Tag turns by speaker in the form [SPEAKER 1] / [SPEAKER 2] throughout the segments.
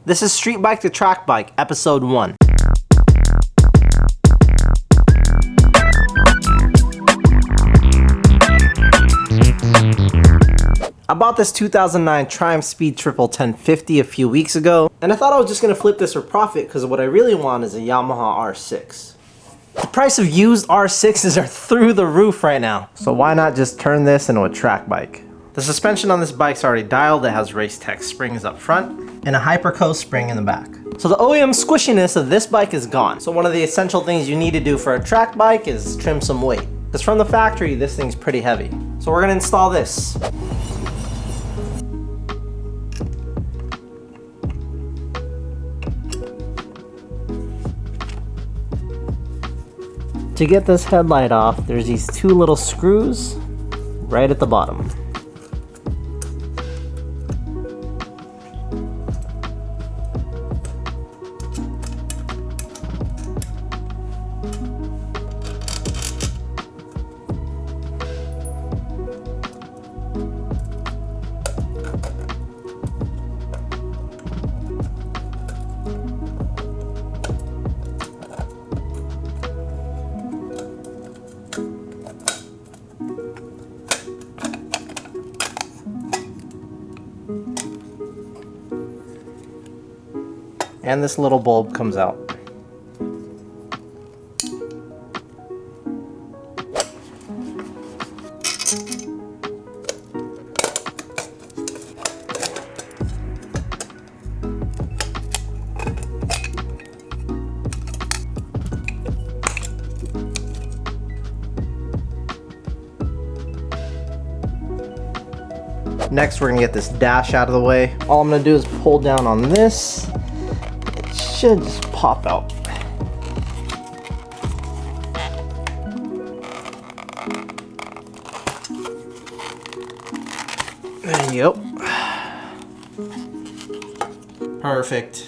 [SPEAKER 1] This is Street Bike to Track Bike, episode 1. I bought this 2009 Triumph Speed Triple 1050 a few weeks ago, and I thought I was just going to flip this for profit because what I really want is a Yamaha R6. The price of used R6s are through the roof right now, so why not just turn this into a track bike? The suspension on this bike's already dialed. It has Racetech springs up front and a Hyperco spring in the back. So the OEM squishiness of this bike is gone. So one of the essential things you need to do for a track bike is trim some weight. Because from the factory, this thing's pretty heavy. So we're gonna install this. To get this headlight off, there's these two little screws right at the bottom. And this little bulb comes out. Next, we're gonna get this dash out of the way. All I'm gonna do is pull down on this. Should just pop out. There you go. Perfect.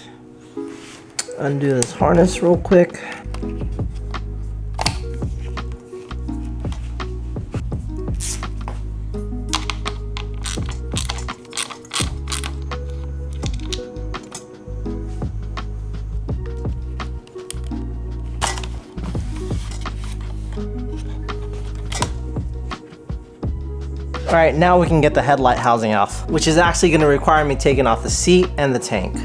[SPEAKER 1] Undo this harness real quick. Alright, now we can get the headlight housing off, which is actually going to require me taking off the seat and the tank.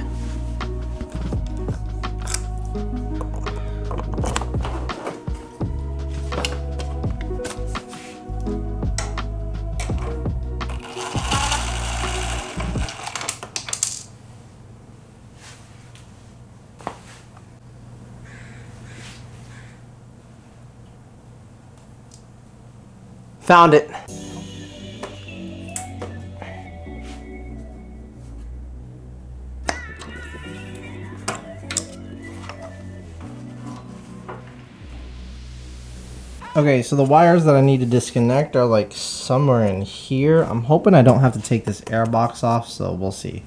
[SPEAKER 1] Found it. Okay, so the wires that I need to disconnect are like somewhere in here. I'm hoping I don't have to take this air box off, so we'll see.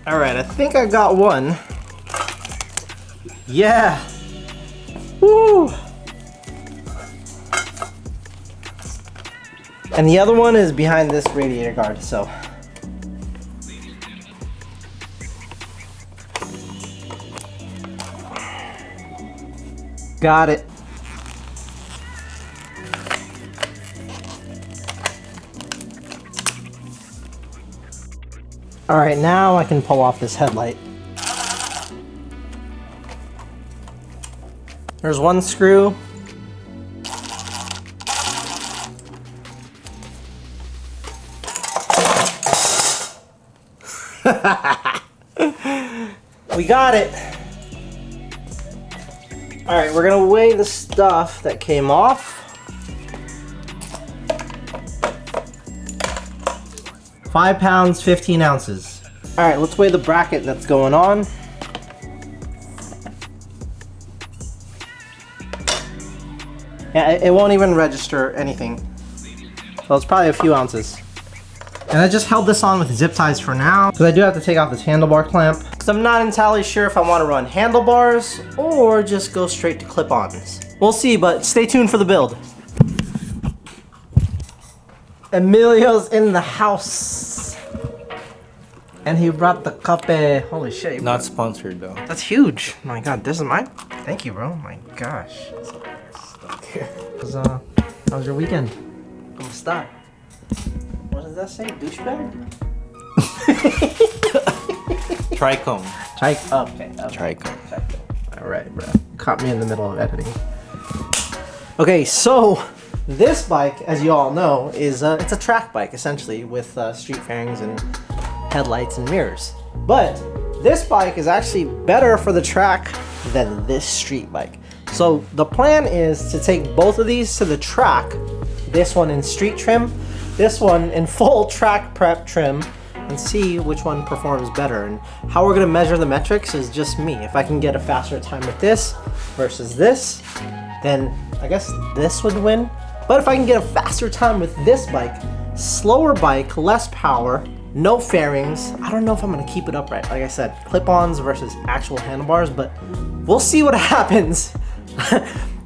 [SPEAKER 1] All right, I think I got one. Yeah. Woo! And the other one is behind this radiator guard, so. Got it. All right, now I can pull off this headlight. There's one screw. We got it. All right, we're gonna weigh the stuff that came off. 5 pounds, 15 ounces. All right, let's weigh the bracket that's going on. Yeah, it won't even register anything. So it's probably a few ounces. And I just held this on with zip ties for now, because I do have to take off this handlebar clamp. Because I'm not entirely sure if I want to run handlebars or just go straight to clip-ons. We'll see, but stay tuned for the build. Emilio's in the house. And he brought the cup. Holy shit.
[SPEAKER 2] Not sponsored though.
[SPEAKER 1] That's huge. My god, this is mine. Thank you, bro. My gosh. How's your weekend? ¿Cómo está? What does that say? Douchebag?
[SPEAKER 2] Tricone.
[SPEAKER 1] Okay.
[SPEAKER 2] Tricone.
[SPEAKER 1] Alright, bro. Caught me in the middle of editing. Okay, so this bike, as you all know, is it's a track bike essentially with street fairings and headlights and mirrors. But this bike is actually better for the track than this street bike. So the plan is to take both of these to the track, this one in street trim, this one in full track prep trim, and see which one performs better. And how we're gonna measure the metrics is just me. If I can get a faster time with this versus this, then I guess this would win. But if I can get a faster time with this bike, slower bike, less power, no fairings, I don't know if I'm gonna keep it upright. Like I said, clip-ons versus actual handlebars, but we'll see what happens.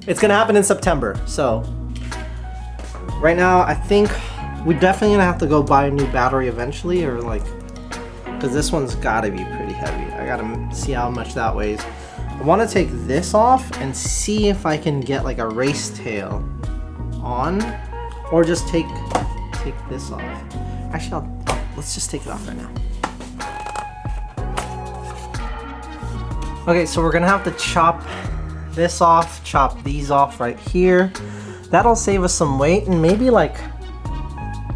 [SPEAKER 1] It's gonna happen in September. So right now, I think we're definitely gonna have to go buy a new battery eventually, or like, cause this one's gotta be pretty heavy. I gotta see how much that weighs. I wanna take this off and see if I can get like a race tail on, or just take this off. Actually, let's just take it off right now. Okay, so we're gonna have to chop this off, chop these off right here. That'll save us some weight, and maybe like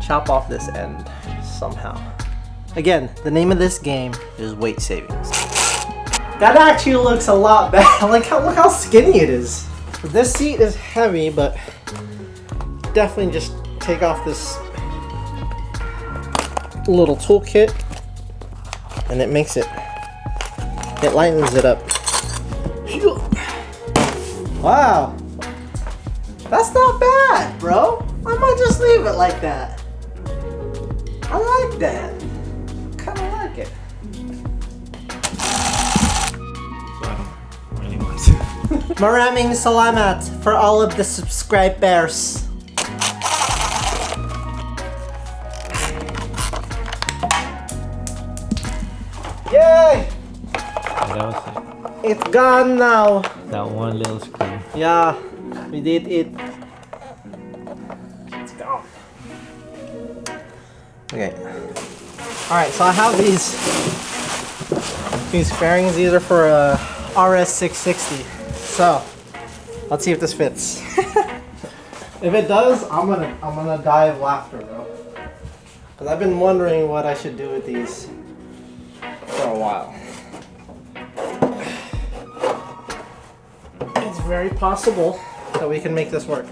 [SPEAKER 1] chop off this end somehow. Again, the name of this game is weight savings. That actually looks a lot better. Like, look how skinny it is. This seat is heavy, but definitely just take off this little toolkit, and it makes it lightens it up. Wow, that's not bad, bro. I might just leave it like that. I like that. Kind of like it. Maraming salamat for all of the subscribers. Yay!
[SPEAKER 2] That was it.
[SPEAKER 1] It's gone now.
[SPEAKER 2] That one little screw.
[SPEAKER 1] Yeah, we did it. It's gone. Okay. Alright, so I have these fairings. These are for a RS660. So, let's see if this fits. If it does, I'm gonna die of laughter, bro. Cause I've been wondering what I should do with these for a while. It's very possible that we can make this work.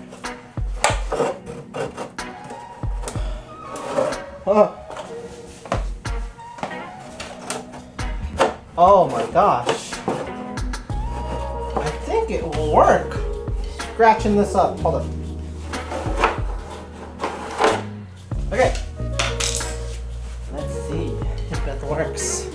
[SPEAKER 1] Oh my gosh. I think it will work. Scratching this up. Hold on. Okay. Let's see if that works.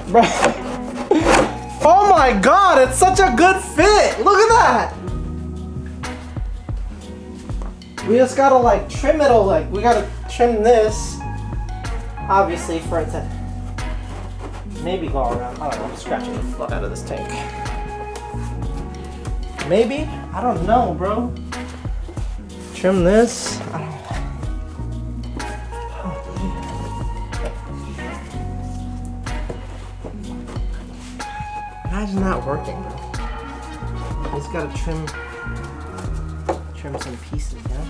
[SPEAKER 1] Bro. Oh my god, it's such a good fit! Look at that! We just gotta like trim it all, like we gotta trim this, obviously, for it to maybe go around. I don't know, I'm scratching the fuck out of this tank. Maybe? I don't know, bro. Trim this. I don't know. Imagine that working, bro. Just gotta trim some pieces, yeah?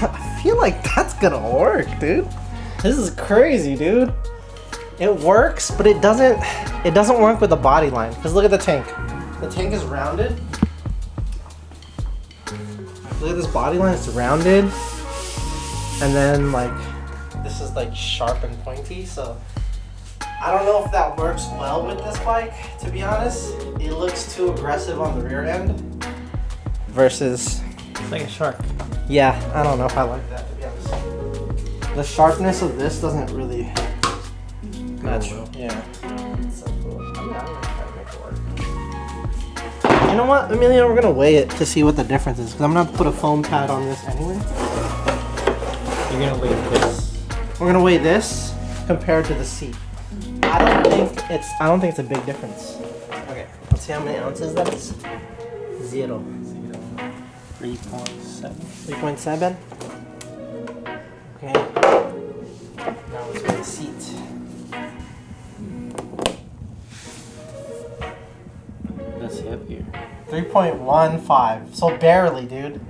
[SPEAKER 1] I feel like that's gonna work, dude. This is crazy, dude. It works, but it doesn't work with the body line. Cause look at the tank. The tank is rounded. Look at this body line, it's rounded. And then like, this is like sharp and pointy, so I don't know if that works well with this bike, to be honest. It looks too aggressive on the rear end versus...
[SPEAKER 2] It's like a shark.
[SPEAKER 1] Yeah, I don't know if I like that, to be honest. The sharpness of this doesn't really match. Yeah. It's so cool. I'm gonna try to make it work. You know what, Amelia? We're gonna weigh it to see what the difference is, because I'm gonna put a foam pad on this anyway.
[SPEAKER 2] You're gonna weigh this.
[SPEAKER 1] We're gonna weigh this compared to the seat. I don't think it's a big difference. Okay, let's see how many ounces that is. 0.
[SPEAKER 2] 3.7.
[SPEAKER 1] 3.7. Okay. Now let's weigh the seat.
[SPEAKER 2] That's heavier.
[SPEAKER 1] 3.15. So barely, dude.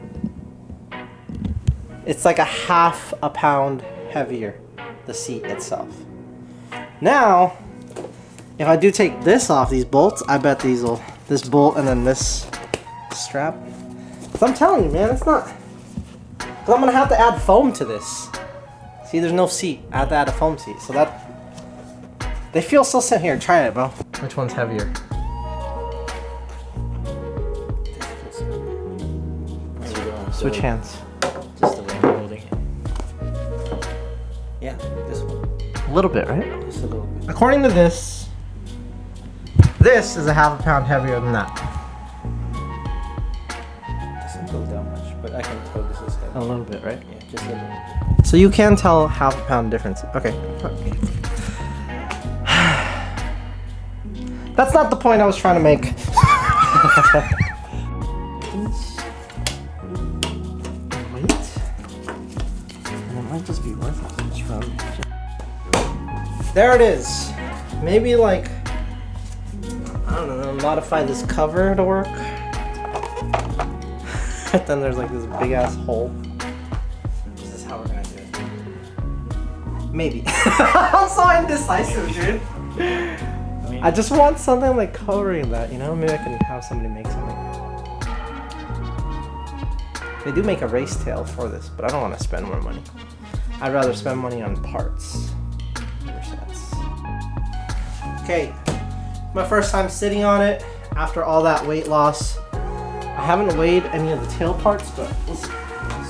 [SPEAKER 1] It's like a half a pound heavier, the seat itself. Now, if I do take this off, these bolts, I bet this bolt and then this strap. So I'm telling you, man, it's not. Because I'm going to have to add foam to this. See, there's no seat. I have to add a foam seat. So that, they feel so similar. Here, try it, bro. Which one's heavier? Switch hands.
[SPEAKER 2] Just the way I'm holding it. Yeah, this one.
[SPEAKER 1] A little bit, right?
[SPEAKER 2] Just a little bit.
[SPEAKER 1] According to this is a half a pound heavier than that.
[SPEAKER 2] Doesn't go that much, but I can tell this is heavy.
[SPEAKER 1] A little bit, right?
[SPEAKER 2] Yeah, just a little bit.
[SPEAKER 1] So you can tell half a pound difference. Okay. That's not the point I was trying to make. Wait. And it might just be worth it. There it is. Maybe like, I don't know, modify this cover to work. Then there's like this big ass hole. This is how we're gonna do it. Maybe. I'm so indecisive, dude. I just want something like covering that, you know? Maybe I can have somebody make something. They do make a race tail for this, but I don't want to spend more money. I'd rather spend money on parts. Okay, my first time sitting on it after all that weight loss. I haven't weighed any of the tail parts, but we'll see.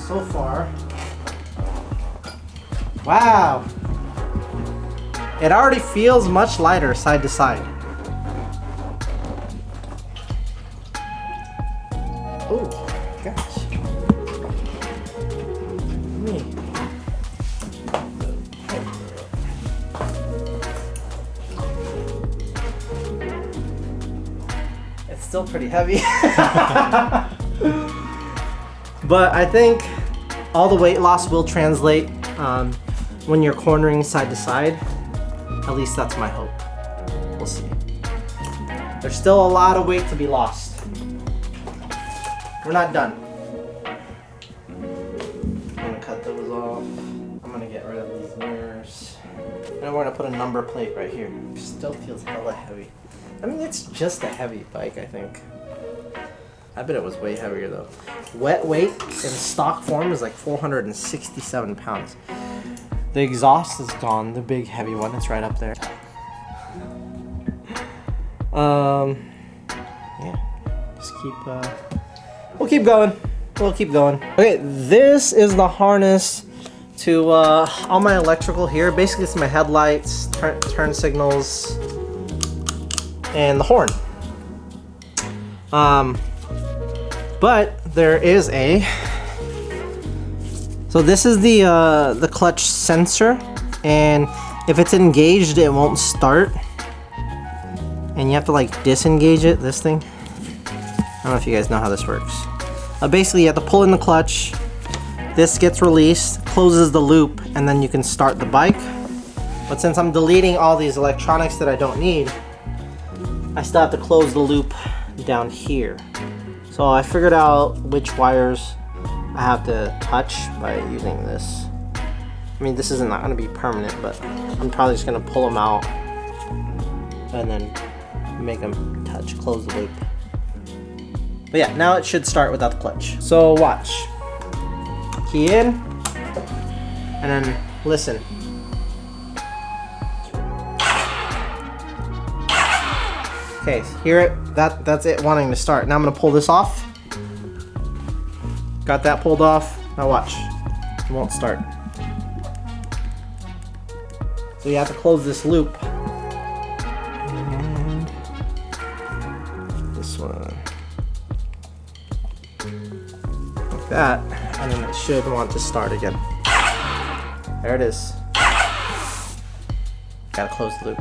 [SPEAKER 1] So far, wow, it already feels much lighter side to side. Oh gosh. It's still pretty heavy. But I think all the weight loss will translate when you're cornering side to side. At least that's my hope. We'll see. There's still a lot of weight to be lost. We're not done. I'm gonna cut those off. I'm gonna get rid of these mirrors. And we're gonna put a number plate right here. Still feels hella heavy. I mean, it's just a heavy bike, I think. I bet it was way heavier though. Wet weight in stock form is like 467 pounds. The exhaust is gone, the big heavy one, it's right up there. Yeah, just keep, we'll keep going. We'll keep going. Okay, this is the harness to all my electrical here. Basically, it's my headlights, turn signals, and the horn. But there is so this is the clutch sensor, and if it's engaged, it won't start. And you have to like disengage it, this thing. I don't know if you guys know how this works. Basically, you have to pull in the clutch. This gets released, closes the loop, and then you can start the bike. But since I'm deleting all these electronics that I don't need, I still have to close the loop down here. So I figured out which wires I have to touch by using this. I mean, this isn't not going to be permanent, but I'm probably just going to pull them out and then make them touch, close the loop. But yeah, now it should start without the clutch. So watch. Key in, and then listen. Okay, hear it? That's it wanting to start. Now I'm gonna pull this off. Got that pulled off. Now watch. It won't start. So you have to close this loop. And this one. Like that. And then it should want to start again. There it is. Gotta close the loop.